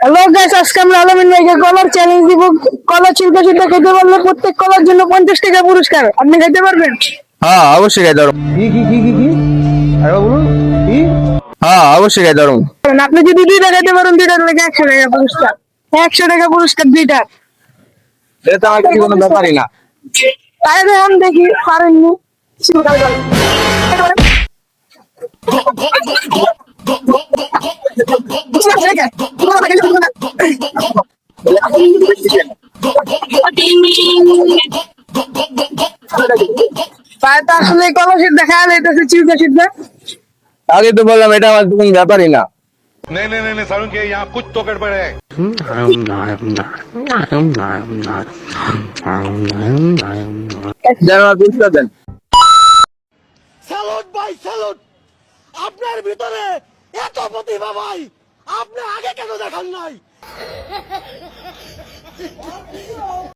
Hello guys, আজকে আমরা আলামিন ভাইকে কলার চ্যালেঞ্জ দিব। কলা ছিলকা ছিলকা খেতে পারলে প্রত্যেক কলার জন্য 50 টাকা পুরস্কার। আপনি খেতে পারবেন? হ্যাঁ অবশ্যই খাইতে পারবো। কি আরে বলুন কি হ্যাঁ অবশ্যই খাইতে পারবো। আপনি যদি দুইটা খেতে পারেন, দুইটার লেগে 100 টাকা পুরস্কার। 100 টাকা পুরস্কার দুইটা। এটা তো আমার কাছে কোনো ব্যাপারই না। তাই দেখুন, দেখি পারেননি। পায়টা আসলে কলা সিদ্ধা খাওয়া যাইতেছে, চিলকা সিদ্ধা। আগে তো বললাম এটা আমার কোনো ব্যাপারই না। नहीं सारुण के यहाँ कुछ तो गड़बड़ है। যেন আমার পুরস্কার দেন। স্যালুট ভাই স্যালুট, আপনার ভিতরে এত প্রতিভা ভাই, আপনি আগে কেন দেখান নাই?